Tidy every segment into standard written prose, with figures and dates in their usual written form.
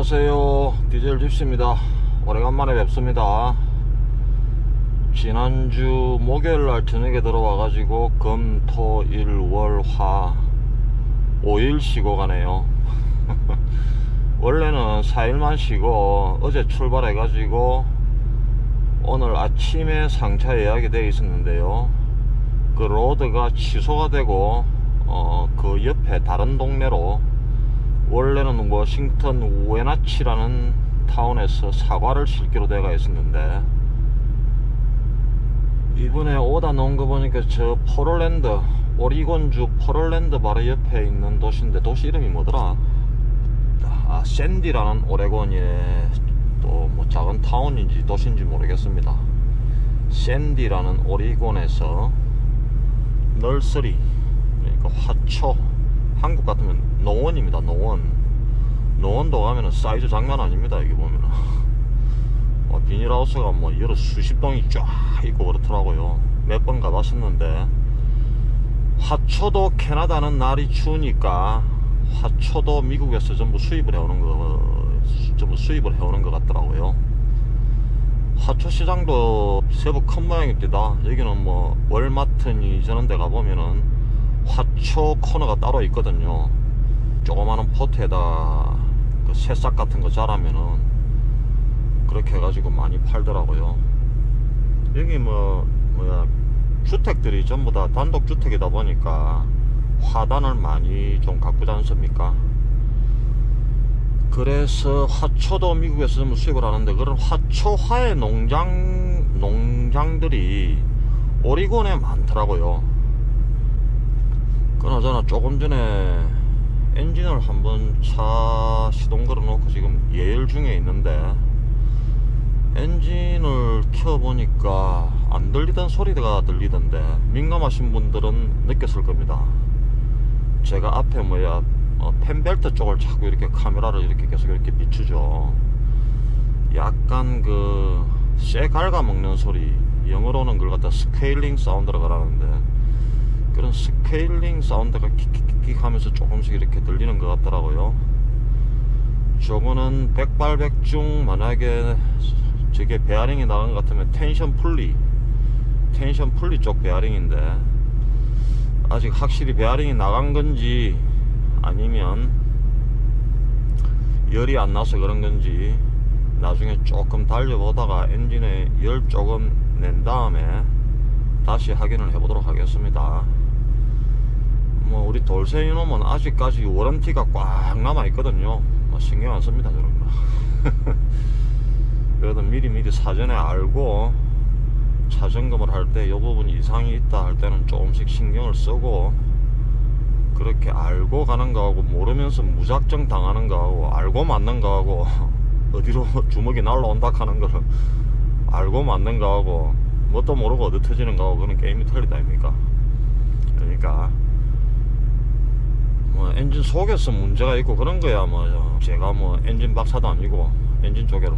안녕하세요, 디젤 집시입니다. 오래간만에 뵙습니다. 지난주 목요일날 저녁에 들어와 가지고 금, 토, 일, 월, 화 5일 쉬고 가네요. 원래는 4일만 쉬고 어제 출발해 가지고 오늘 아침에 상차 예약이 되어 있었는데요, 그 로드가 취소가 되고 그 옆에 다른 동네로, 원래는 워싱턴 웨나치라는 타운에서 사과를 실기로 되어 있었는데, 이번에 오다 놓은 거 보니까 저 포럴랜드, 오리곤주 포럴랜드 바로 옆에 있는 도시인데, 도시 이름이 뭐더라? 샌디라는 오레곤의 또 뭐 작은 타운인지 도시인지 모르겠습니다. 샌디라는 오리곤에서 널서리, 그러니까 화초, 한국 같으면 농원입니다. 농원도 가면은 사이즈 장난 아닙니다. 여기 보면은 비닐하우스가 뭐 여러 수십 동이 쫙 있고 그렇더라고요. 몇 번 가봤었는데, 화초도 캐나다는 날이 추우니까 화초도 미국에서 전부 수입을 해오는 것 같더라고요. 화초 시장도 세부 큰 모양입니다. 여기는 뭐 월마트니 저런 데 가보면은 화초 코너가 따로 있거든요. 조그마한 포트에다 그 새싹 같은 거 자라면은 그렇게 해가지고 많이 팔더라고요. 여기 주택들이 전부 다 단독주택이다 보니까 화단을 많이 좀 가꾸지 않습니까? 그래서 화초도 미국에서 전부 수입을 하는데, 그런 화초화의 농장들이 오리곤에 많더라고요. 그나저나 조금 전에 엔진을 한번 차 시동 걸어 놓고 지금 예열 중에 있는데, 엔진을 켜보니까 안 들리던 소리가 들리던데, 민감하신 분들은 느꼈을 겁니다. 제가 앞에 펜벨트 쪽을 자꾸 이렇게 카메라를 이렇게 계속 이렇게 비추죠. 약간 쇠 갉아먹는 소리, 영어로는 그걸 갖다 스케일링 사운드라고 하는데, 그런 스케일링 사운드가 킥킥킥 하면서 조금씩 이렇게 들리는 것 같더라고요. 저거는 백발백중 만약에 저게 베어링이 나간 것 같으면 텐션 풀리 쪽 베어링인데, 아직 확실히 베어링이 나간 건지 아니면 열이 안 나서 그런 건지 나중에 조금 달려보다가 엔진에 열 조금 낸 다음에 다시 확인을 해보도록 하겠습니다. 우리 돌쇠 이놈은 아직까지 워런티가 꽉 남아 있거든요. 신경 안 씁니다, 저런 거. 그래도 미리 사전에 알고 차 점검을 할 때 이 부분 이상이 있다 할 때는 조금씩 신경을 쓰고, 그렇게 알고 가는 거하고 모르면서 무작정 당하는 거하고, 알고 맞는 거하고 어디로 주먹이 날라온다 하는 거를 알고 맞는 거하고, 뭣도 모르고 어디 터지는 거하고, 그런 게임이 틀리다 아닙니까? 그러니까 엔진 속에서 문제가 있고 그런 거야 제가 엔진 박사도 아니고 엔진 쪽에는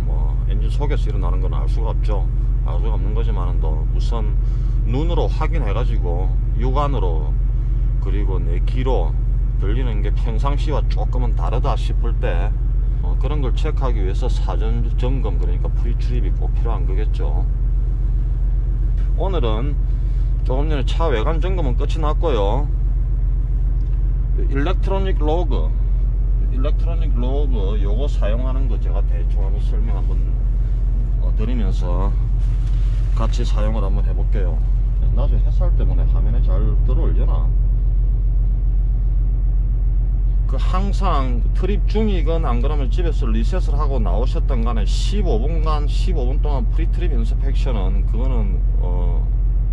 엔진 속에서 일어나는 건 알 수가 없죠. 알 수가 없는 거지만은 또 우선 눈으로 확인해 가지고 육안으로, 그리고 내 귀로 들리는 게 평상시와 조금은 다르다 싶을 때 그런 걸 체크하기 위해서 사전 점검, 그러니까 프리출입이 꼭 필요한 거겠죠. 오늘은 조금 전에 차 외관 점검은 끝이 났고요. 일렉트로닉 로그 요거 사용하는 거 제가 대충 한번 설명 한번 드리면서 같이 사용을 한번 해볼게요. 나중에 햇살 때문에 화면에 잘 들어올려나? 항상 트립 중이건 안 그러면 집에서 리셋을 하고 나오셨던 간에 15분 동안 프리트립 인스펙션은 그거는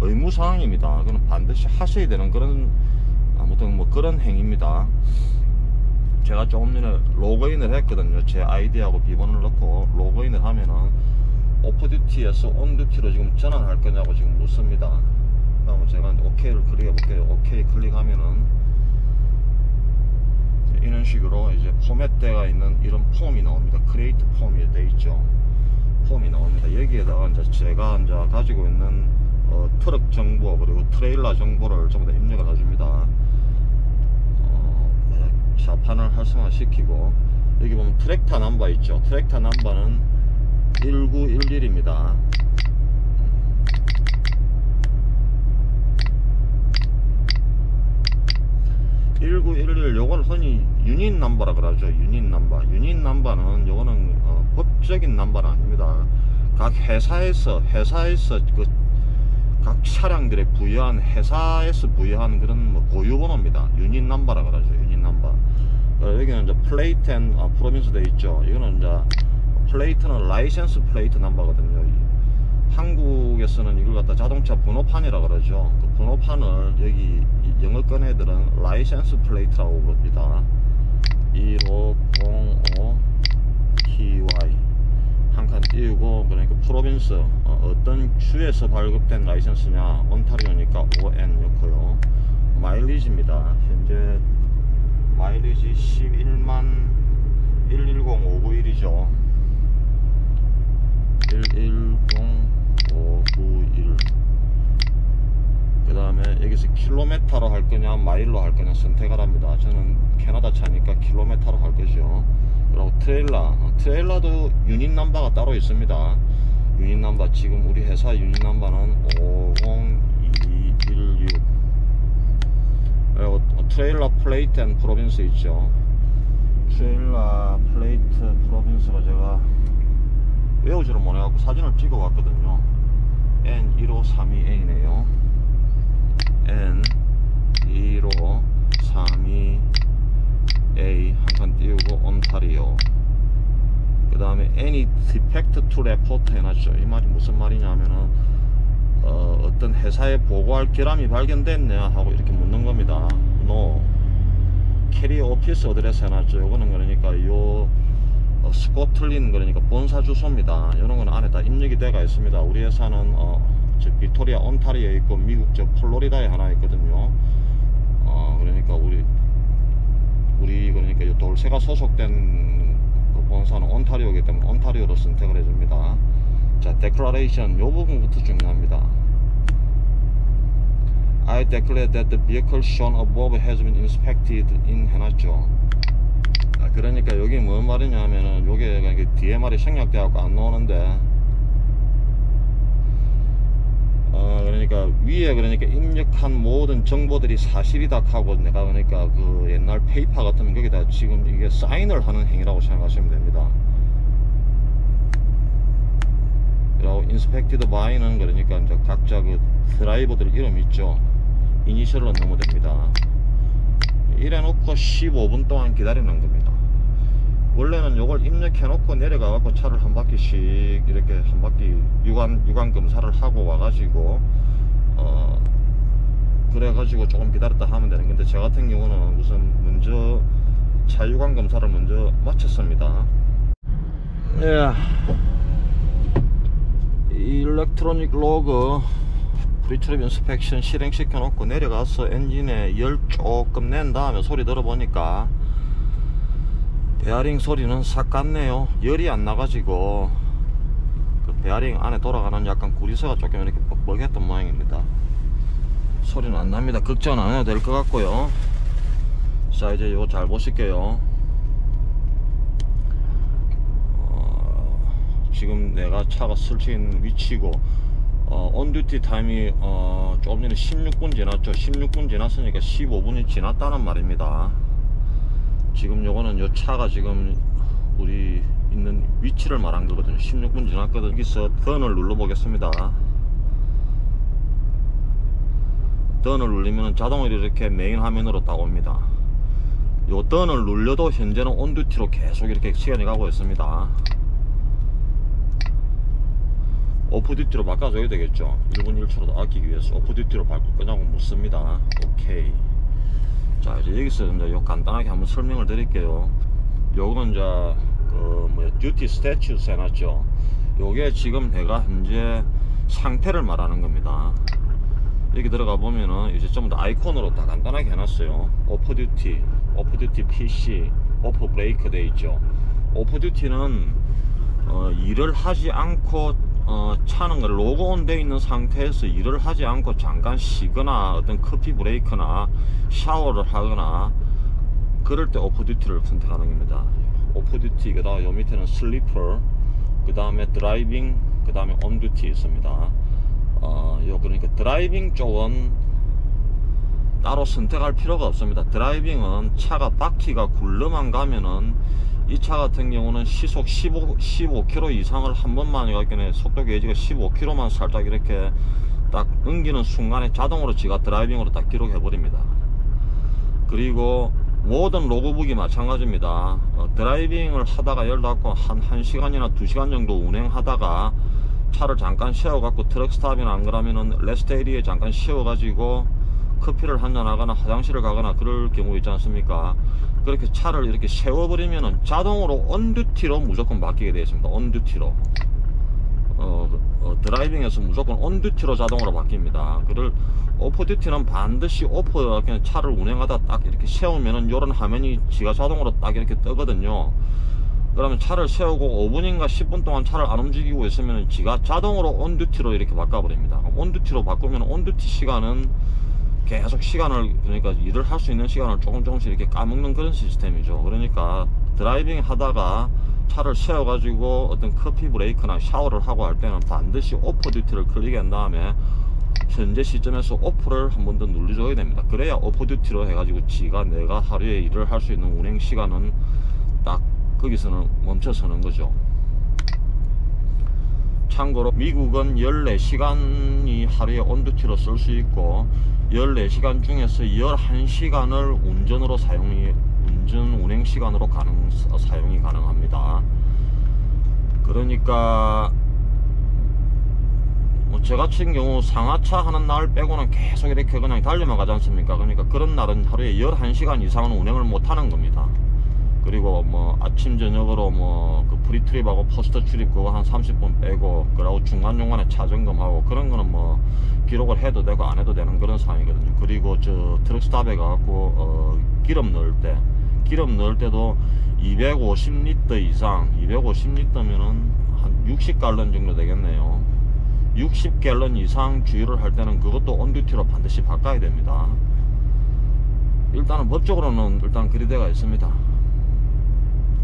의무사항입니다. 그거는 반드시 하셔야 되는 그런, 아무튼 그런 행위입니다. 제가 조금 전에 로그인을 했거든요. 제 아이디하고 비번을 넣고 로그인을 하면은 오프듀티에서 온듀티로 지금 전환할 거냐고 지금 묻습니다. 그러면 제가 OK를 클릭해볼게요. OK 클릭하면은 이런 식으로 이제 포맷되어 있는 이런 폼이 나옵니다. 크리에이트 폼이 되어 있죠. 폼이 나옵니다. 여기에다가 이제 제가 가지고 있는 트럭 정보 그리고 트레일러 정보를 전부 다 입력을 해줍니다. 자판을 활성화시키고 여기 보면 트랙타 넘버 있죠. 트랙타 넘버는 1911입니다. 요거는 흔히 유닛 넘버라 그러죠. 유닛 넘버는 요거는 법적인 넘버는 아닙니다. 각 회사에서 그 각 차량들에 부여한, 회사에서 부여한 그런 뭐 고유번호입니다. 유닛 넘버라 그러죠. 유닛 넘버. 여기는 이제 플레이트 앤 프로빈스 돼 있죠. 이거는 이제 플레이트는 라이센스 플레이트 넘버거든요. 한국에서는 이걸 갖다 자동차 번호판이라 그러죠. 그 번호판을 여기 영어권 애들은 라이센스 플레이트라고 부릅니다. 1505 TY 한 칸 띄우고, 그러니까 프로빈스 어떤 주에서 발급된 라이센스냐, 온타리오니까 ON 넣고요. 마일리지입니다. 현재 마일리지 11만 110591이죠 110591. 그 다음에 여기서 킬로미터로 할 거냐 마일로 할 거냐 선택을 합니다. 저는 캐나다 차니까 킬로미터로 할 거죠. 그리고 트레일러도 유닛 넘버가 따로 있습니다. 유닛 넘버, 지금 우리 회사 유닛 넘버는 50216. 그리고 트레일러 플레이트 앤 프로빈스 있죠. 트레일러 플레이트 프로빈스가 제가 외우지를 못해갖고 사진을 찍어 왔거든요. N1532A네요. N1532A 한 칸 띄우고 온타리오. 그 다음에 Any defect to report 해놨죠. 이 말이 무슨 말이냐면은 어떤 회사에 보고할 결함이 발견됐냐 하고 이렇게 묻는 겁니다. No. 캐리 오피스 어드레스 해놨죠. 요거는 그러니까 요 스코틀린, 그러니까 본사 주소입니다. 이런 거는 안에 다 입력이 돼가 있습니다. 우리 회사는 저 빅토리아 온타리오에 있고 미국 저 플로리다에 하나 있거든요. 그러니까 우리 그러니까 이 돌쇠가 소속된 그 본사는 온타리오이기 때문에 온타리오로 선택을 해줍니다. 자, 데클러레이션 요 부분부터 중요합니다. I declare that the vehicle shown above has been inspected in 해놨죠. 그러니까 여기 뭔 말이냐 하면은 요게 그러니까 DMR이 생략되어갖고 안 나오는데, 그러니까 위에 그러니까 입력한 모든 정보들이 사실이다 하고 내가 그러니까 그 옛날 페이퍼 같으면 거기다 지금 이게 사인을 하는 행위라고 생각하시면 됩니다. 그리고 inspected by는 그러니까 이제 각자 그 드라이버들 이름 있죠. 이니셜로 넣으면 됩니다. 이래 놓고 15분 동안 기다리는 겁니다. 원래는 요걸 입력해 놓고 내려가 갖고 차를 한 바퀴씩 이렇게 한 바퀴 유관 검사를 하고 와가지고 그래가지고 조금 기다렸다 하면 되는 건데, 저 같은 경우는 우선 먼저 차 유관 검사를 먼저 마쳤습니다. 예. 일렉트로닉 로그 프리트립 인스펙션 실행시켜 놓고 내려가서 엔진에 열 조금 낸 다음에 소리 들어보니까 베어링 소리는 싹 같네요. 열이 안 나가지고 그 베어링 안에 돌아가는 약간 구리쇠가 조금 이렇게 뻑뻑했던 모양입니다. 소리는 안 납니다. 걱정 안 해도 될 것 같고요. 자, 이제 이거 잘 보실게요. 지금 내가 차가 설치인 위치고 온듀티 타임이 조금 전에 16분 지났죠. 16분 지났으니까 15분이 지났다는 말입니다. 지금 요거는 요 차가 지금 우리 있는 위치를 말한 거거든요. 16분 지났거든요. 여기서 던을 눌러 보겠습니다. 던을 누르면 자동으로 이렇게 메인 화면으로 딱 옵니다. 요 던을 눌려도 현재는 온듀티로 계속 이렇게 시간이 가고 있습니다. 오프듀티로 바꿔줘야 되겠죠. 1분 1초라도 아끼기 위해서 오프듀티로 바꿀 거냐고 묻습니다. 오케이. 자, 이제 여기서 이제 요 간단하게 한번 설명을 드릴게요. 요거는 이제 듀티 스태츄스 해놨죠. 요게 지금 내가 현재 상태를 말하는 겁니다. 여기 들어가 보면은 이제 전부 다 아이콘으로 다 간단하게 해놨어요. 오프듀티, 오프듀티 PC, 오프 브레이크 돼 있죠. 오프듀티는 일을 하지 않고 차는 로그온 되어 있는 상태에서 일을 하지 않고 잠깐 쉬거나 어떤 커피 브레이크나 샤워를 하거나 그럴 때 오프듀티를 선택하는 겁니다. 오프듀티, 그 다음에 요 밑에는 슬리퍼, 그 다음에 드라이빙, 그 다음에 온듀티 있습니다. 요 그러니까 드라이빙 쪽은 따로 선택할 필요가 없습니다. 드라이빙은 차가 바퀴가 굴러만 가면은, 이 차 같은 경우는 시속 15km 이상을 한 번만 이렇게 속도 게이지가 15km만 살짝 이렇게 딱 넘기는 순간에 자동으로 지가 드라이빙으로 딱 기록해 버립니다. 그리고 모든 로그북이 마찬가지입니다. 드라이빙을 하다가 예를 들어 한 1시간이나 2시간 정도 운행하다가 차를 잠깐 세워갖고 트럭 스탑이나 안 그러면은 레스트 에리에 잠깐 세워가지고 커피를 한잔 하거나 화장실을 가거나 그럴 경우 있지 않습니까? 그렇게 차를 이렇게 세워버리면은 자동으로 온듀티로 무조건 바뀌게 되어 있습니다. 온듀티로. 드라이빙에서 무조건 온듀티로 자동으로 바뀝니다. 그를 오프듀티는 반드시 오프, 그냥 차를 운행하다 딱 이렇게 세우면은 요런 화면이 지가 자동으로 딱 이렇게 뜨거든요. 그러면 차를 세우고 5분인가 10분 동안 차를 안 움직이고 있으면 지가 자동으로 온듀티로 이렇게 바꿔버립니다. 온듀티로 바꾸면 온듀티 시간은 계속 시간을, 그러니까 일을 할 수 있는 시간을 조금씩 이렇게 까먹는 그런 시스템이죠. 그러니까 드라이빙 하다가 차를 세워가지고 어떤 커피 브레이크나 샤워를 하고 할 때는 반드시 오프 듀티를 클릭한 다음에 현재 시점에서 오프를 한 번 더 눌러줘야 됩니다. 그래야 오프 듀티로 해가지고 내가 하루에 일을 할 수 있는 운행 시간은 딱 거기서는 멈춰서는 거죠. 참고로 미국은 14시간이 하루에 온듀티로 쓸 수 있고 14시간 중에서 11시간을 운전으로 운전 운행 시간으로 사용이 가능합니다. 그러니까 저 같은 경우 상하차 하는 날 빼고는 계속 이렇게 그냥 달려만 가지 않습니까? 그러니까 그런 날은 하루에 11시간 이상은 운행을 못 하는 겁니다. 그리고 뭐 아침 저녁으로 뭐 그 프리트립하고 포스트 출입 그거 한 30분 빼고, 그러고 중간중간에 차 점검하고 그런 거는 뭐 기록을 해도 되고 안 해도 되는 그런 상황이거든요. 그리고 저 트럭 스탑에 가갖고 기름 넣을 때도 250리터 이상, 250리터면은 한 60갈런 정도 되겠네요. 60갤런 이상 주유를 할 때는 그것도 온듀티로 반드시 바꿔야 됩니다. 일단은 법적으로는 일단 그리 되어 있습니다.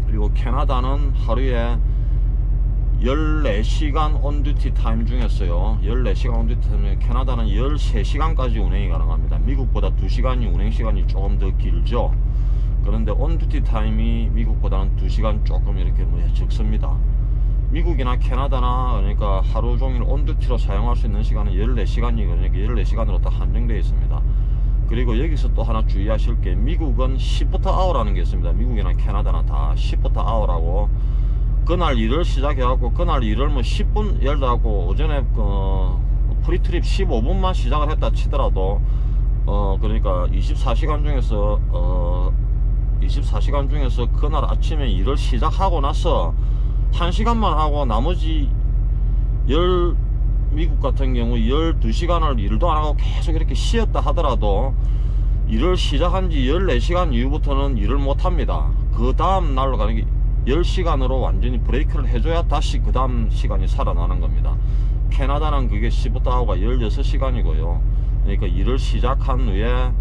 그리고 캐나다는 하루에 14시간 온듀티 타임 중에서요, 14시간 온듀티 타임에 캐나다는 13시간까지 운행이 가능합니다. 미국보다 2시간이 운행시간이 조금 더 길죠. 그런데 온듀티 타임이 미국보다는 2시간 조금 이렇게 적습니다. 미국이나 캐나다나 그러니까 하루 종일 온듀티로 사용할 수 있는 시간은 14시간이, 그러니까 14시간으로 딱 한정되어 있습니다. 그리고 여기서 또 하나 주의하실 게, 미국은 시프트 아워라는 게 있습니다. 미국이나 캐나다나 다 시프트 아워라고, 그날 일을 시작해갖고 그날 일을 뭐 10분, 예를 들어갖고 오전에 프리트립 15분만 시작을 했다 치더라도 그러니까 24시간 중에서 그날 아침에 일을 시작하고 나서 1시간만 하고 나머지 미국 같은 경우 12시간을 일도 안 하고 계속 이렇게 쉬었다 하더라도 일을 시작한 지 14시간 이후부터는 일을 못 합니다. 그 다음 날로 가는 게 10시간으로 완전히 브레이크를 해줘야 다시 그 다음 시간이 살아나는 겁니다. 캐나다는 그게 시프트 아워가 16시간이고요. 그러니까 일을 시작한 후에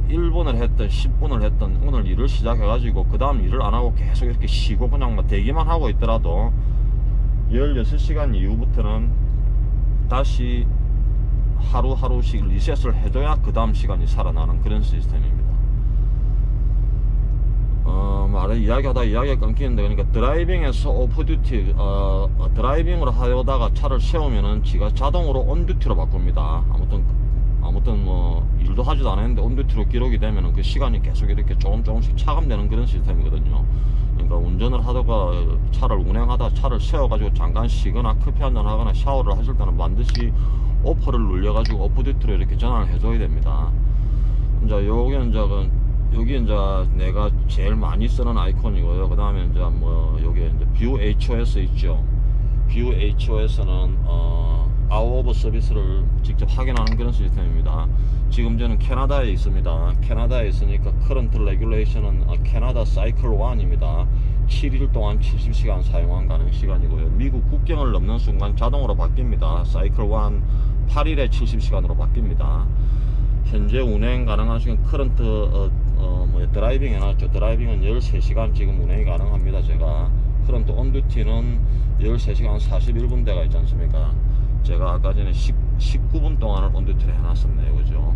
1분을 했든 10분을 했든 오늘 일을 시작해가지고 그 다음 일을 안 하고 계속 이렇게 쉬고 그냥 뭐 대기만 하고 있더라도 16시간 이후부터는 다시 하루하루씩 리셋을 해줘야 그 다음 시간이 살아나는 그런 시스템입니다. 이야기하다 이야기가 끊기는데, 그러니까 드라이빙에서 오프듀티, 드라이빙으로 하다가 차를 세우면은 지가 자동으로 온듀티로 바꿉니다. 아무튼 뭐 일도 하지도 않았는데 온듀티로 기록이 되면은 그 시간이 계속 이렇게 조금씩 차감되는 그런 시스템이거든요. 그러니까 운전을 하다가 차를 운행하다 차를 세워가지고 잠깐 쉬거나 커피 한잔 하거나 샤워를 하실 때는 반드시 오프를 눌려가지고 오프듀티로 이렇게 전환을 해줘야 됩니다. 이제 여기 이제 내가 제일 많이 쓰는 아이콘이고요. 그 다음에 이제 뭐 여기 이제 뷰 HOS 있죠. 뷰 HOS는 아워 오브 서비스를 직접 확인하는 그런 시스템입니다. 지금 저는 캐나다에 있습니다. 캐나다에 있으니까 커런트 레귤레이션은 캐나다 사이클 1입니다. 7일 동안 70시간 사용한 가능 시간이고요. 미국 국경을 넘는 순간 자동으로 바뀝니다. 사이클 1 8일에 70시간으로 바뀝니다. 현재 운행 가능한 시간 커런트 드라이빙 해놨죠. 드라이빙은 13시간 지금 운행이 가능합니다. 제가 크런트 온듀티는 13시간 41분대가 있지 않습니까? 제가 아까 전에 19분 동안을 온듀티를 해놨었네요. 그죠?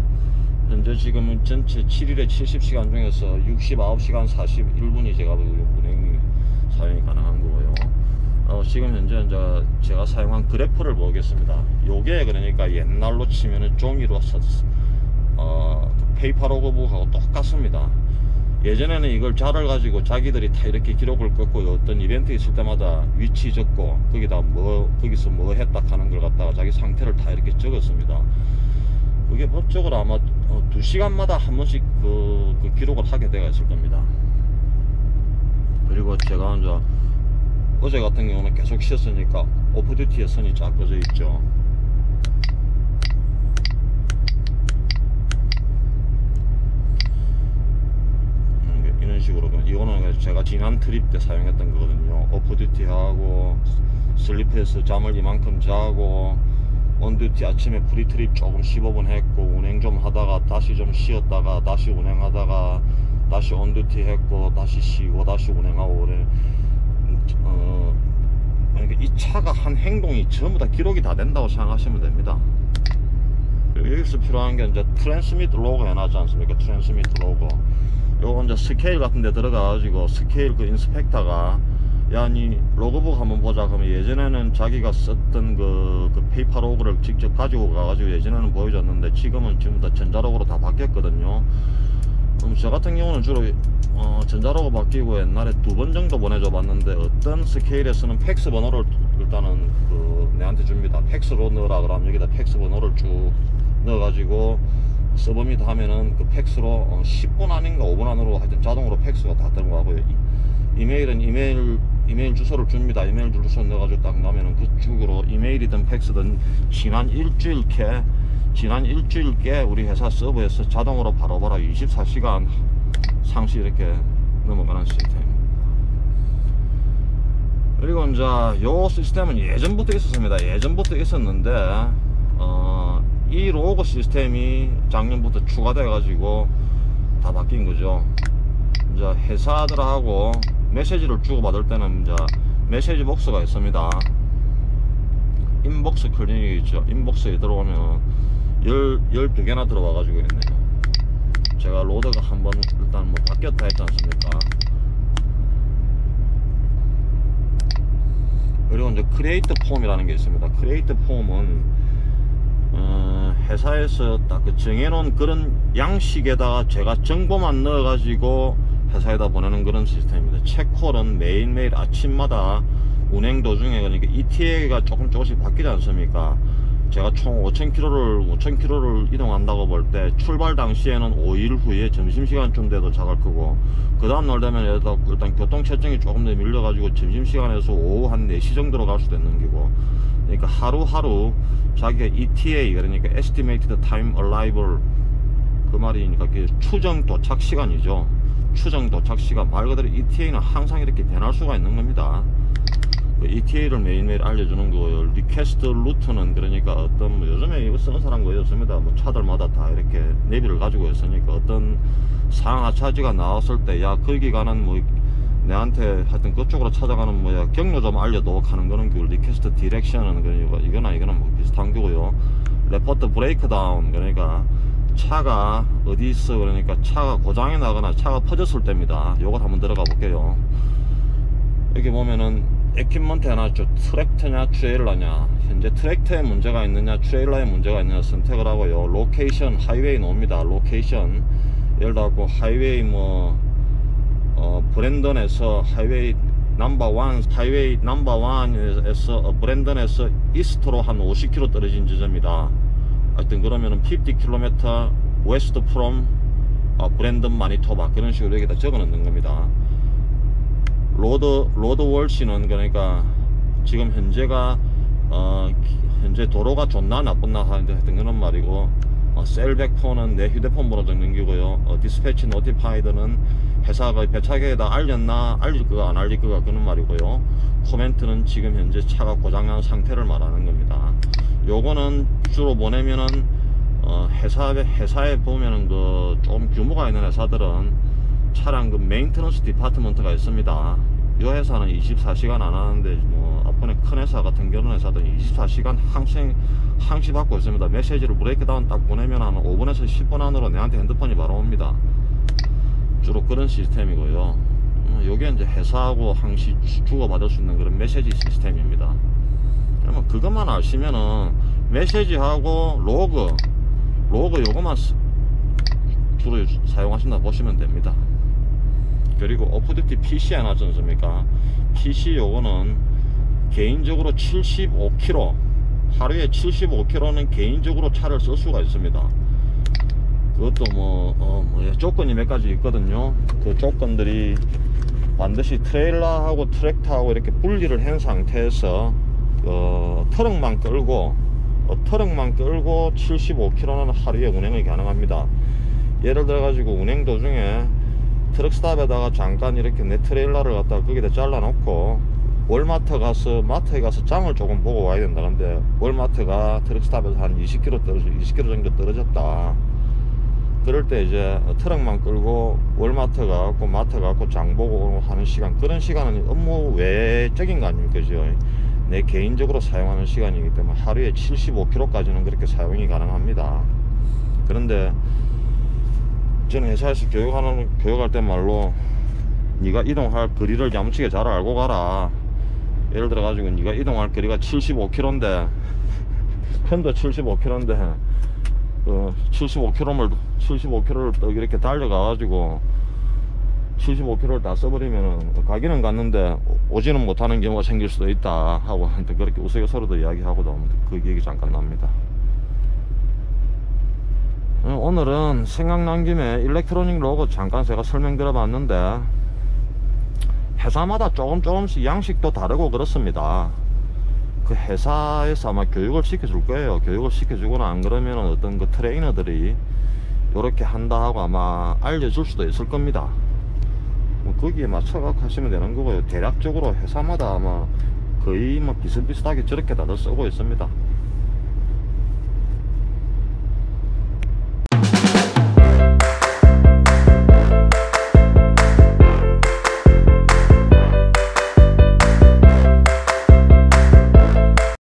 현재 지금은 전체 7일에 70시간 중에서 69시간 41분이 제가 운행 사용이 가능한 거고요. 지금 현재 이제 제가 사용한 그래프를 보겠습니다. 요게 그러니까 옛날로 치면은 종이로 페이퍼 로그북하고 똑같습니다. 예전에는 이걸 자를 가지고 자기들이 다 이렇게 기록을 끄고 어떤 이벤트 있을 때마다 위치 적고 거기서 뭐 했다 하는 걸 갖다가 자기 상태를 다 이렇게 적었습니다. 그게 법적으로 아마 2시간마다 한 번씩 그 기록을 하게 되어 있을 겁니다. 그리고 제가 이제 어제 같은 경우는 계속 쉬었으니까 오프듀티의 선이 쫙 꺼져 있죠. 이런 식으로, 이거는 제가 지난 트립 때 사용했던 거거든요. 오프듀티 하고 슬리프에서 잠을 이만큼 자고 온듀티 아침에 프리트립 조금 15분 했고 운행 좀 하다가 다시 좀 쉬었다가 다시 운행하다가 다시 온듀티 했고 다시 쉬고 다시 운행하고 그래. 이 차가 한 행동이 전부 다 기록이 다 된다고 생각하시면 됩니다. 여기서 필요한 게 이제 트랜스미트 로고 해놨지 않습니까? 트랜스미트 로고. 요거 이제 스케일 같은 데 들어가가지고 스케일 그 인스펙터가 야, 니 로그북 한번 보자. 그러면 예전에는 자기가 썼던 그 페이퍼 로그를 직접 가지고 가가지고 예전에는 보여줬는데 지금은 전부 다 전자로그로 다 바뀌었거든요. 그럼 저 같은 경우는 주로 전자로그 바뀌고 옛날에 2번 정도 보내줘 봤는데 어떤 스케일에서는 팩스 번호를 일단은 내한테 줍니다. 팩스로 넣으라 그러면 여기다 팩스 번호를 쭉 넣어가지고 서브밋 하면은 그 팩스로 10분 아닌가 5분 안으로 하여튼 자동으로 팩스가 다 들어가고요. 이메일은 이메일 주소를 줍니다. 이메일 주소 넣어가지고 딱 나면은 그쪽으로 이메일이든 팩스든 지난 일주일께 우리 회사 서버에서 자동으로 바로바로 24시간 상시 이렇게 넘어가는 시스템입니다. 그리고 이제 요 시스템은 예전부터 있었습니다. 예전부터 있었는데 이 로고 시스템이 작년부터 추가돼 가지고 다 바뀐 거죠. 이제 회사들하고 메시지를 주고받을 때는 이제 메시지 복스가 있습니다. 인복스 클리닉이 있죠. 인복스에 들어오면 12개나 들어와 가지고 있네요. 제가 로드가 한번 일단 뭐 바뀌었다 했지 않습니까? 그리고 이제 크리에이트 폼이라는 게 있습니다. 크리에이트 폼은 회사에서 딱 정해놓은 그런 양식에다가 제가 정보만 넣어가지고 회사에다 보내는 그런 시스템입니다. 체콜은 매일매일 아침마다 운행 도중에 그러니까 ETA가 조금씩 바뀌지 않습니까? 제가 총 5,000km를 이동한다고 볼 때 출발 당시에는 5일 후에 점심시간쯤 돼도 자갈 거고 그 다음날 되면 일단 교통체증이 조금 더 밀려가지고 점심시간에서 오후 한 4시 정도로 갈 수도 있는 거고 그러니까 하루하루 자기가 ETA 그러니까 Estimated Time Arrival 그 말이니까 추정 도착 시간이죠. 추정 도착 시간 말 그대로 ETA는 항상 이렇게 변할 수가 있는 겁니다. 그 ETA를 매일매일 알려주는 거고요. 리퀘스트 루트는 그러니까 어떤 요즘에 이거 쓰는 사람 거의 없습니다. 차들마다 다 이렇게 내비를 가지고 있으니까 어떤 상하차지가 나왔을 때 야 거기 가는 내한테 하여튼 그쪽으로 찾아가는 경로 좀 알려도 하는 거는 그 리퀘스트 디렉션은 그러니까 이거는 비슷한 거고요. 레포트 브레이크다운 그러니까 차가 어디 있어 그러니까 차가 고장이 나거나 차가 퍼졌을 때입니다. 요걸 한번 들어가 볼게요. 여기 보면은 에퀴먼트 해놨죠. 트랙터냐 트레일러냐. 현재 트랙터에 문제가 있느냐 트레일러에 문제가 있느냐 선택을 하고요. 로케이션 하이웨이 놓습니다. 로케이션 예를 들어 하이웨이 브랜던에서 하이웨이 넘버1에서 브랜던에서 이스트로 한 50km 떨어진 지점이다. 하여튼 그러면은 50km west from 브랜던 마니토바 그런 식으로 여기다 적어 놓는 겁니다. 로드 월시는 그러니까 지금 현재가 현재 도로가 좋나 나쁘나 하여튼 그런 말이고 셀백폰은 내 휴대폰 번호 적는 거고요. 디스패치 노티파이드는 회사가 배차기에다 알렸나 알릴 거가 안 알릴 거가 그런 말이고요. 코멘트는 지금 현재 차가 고장난 상태를 말하는 겁니다. 요거는 주로 보내면은 회사에 보면은 그 좀 규모가 있는 회사들은 차량 그 메인테너ンス 디파트먼트가 있습니다. 이 회사는 24시간 안 하는데, 뭐 앞번에 큰 회사 같은 경우는 회사들은 24시간 항시 받고 있습니다. 메시지를 브레이크다운 딱 보내면 한 5분에서 10분 안으로 내한테 핸드폰이 바로 옵니다. 주로 그런 시스템이고요. 요게 이제 회사하고 항시 주고받을 수 있는 그런 메시지 시스템입니다. 그러면 그것만 아시면은 메시지하고 로그 요거만 주로 사용하신다 보시면 됩니다. 그리고 오프듀티 PC 하나 지 않습니까? PC 요거는 개인적으로 75km, 하루에 75km는 개인적으로 차를 쓸 수가 있습니다. 그것도 조건이 몇 가지 있거든요. 그 조건들이 반드시 트레일러하고 트랙터하고 이렇게 분리를 한 상태에서 트럭만 끌고 75km는 하루에 운행이 가능합니다. 예를 들어 가지고 운행 도중에 트럭스탑에다가 잠깐 이렇게 내 트레일러를 갖다가 거기다 잘라 놓고 월마트에 가서 장을 조금 보고 와야 된다. 근데 월마트가 트럭스탑에서 한 20km 정도 떨어졌다. 그럴 때 이제 트럭만 끌고 월마트 가고 마트 가고 장 보고 하는 시간, 그런 시간은 업무 외적인 거 아닙니까? 그죠? 내 개인적으로 사용하는 시간이기 때문에 하루에 75km까지는 그렇게 사용이 가능합니다. 그런데 저는 회사에서 교육할 때 말로 네가 이동할 거리를 야무치게 잘 알고 가라. 예를 들어 가지고 네가 이동할 거리가 75km인데 편도 75km인데 75km를 또 이렇게 달려가 가지고 75km를 다 써버리면은 가기는 갔는데 오지는 못하는 경우가 생길 수도 있다 하고 그렇게 우스갯소리도 이야기하고도 그 얘기 잠깐 납니다. 오늘은 생각난 김에 일렉트로닉 로고 잠깐 제가 설명드려 봤는데 회사마다 조금씩 양식도 다르고 그렇습니다. 그 회사에서 아마 교육을 시켜줄 거예요. 교육을 시켜주거나 안 그러면 어떤 그 트레이너들이 이렇게 한다 하고 아마 알려줄 수도 있을 겁니다. 거기에 맞춰서 하시면 되는 거고요. 대략적으로 회사마다 아마 거의 비슷비슷하게 저렇게 다들 쓰고 있습니다.